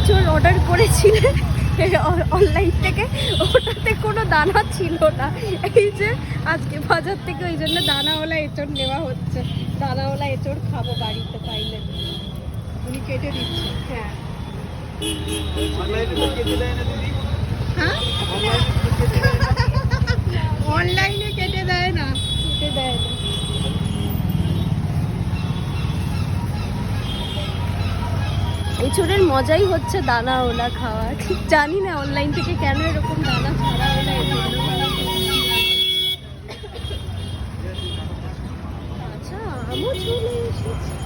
এঁচোড় অর্ডার করেছিলে অনলাইন থেকে, ওটাতে কোনো দানা ছিল না। এই যে আজকে বাজার থেকে ওই জন্য দানাওয়ালা এঁচোড় নেওয়া হচ্ছে। দানাওয়ালা এঁচোড় খাবো বাড়িতে পাইলে। উনি কেটে দিচ্ছে। হ্যাঁ হ্যাঁ, অনলাইনে কেটে দেয় না, কেটে দেয় না। এঁচোড়ের মজাই হচ্ছে দানাওয়ালা খাওয়া। ঠিক জানি না অনলাইন থেকে কেন এরকম দানা ছাড়া হলো। আচ্ছা আমও চলে এসেছে।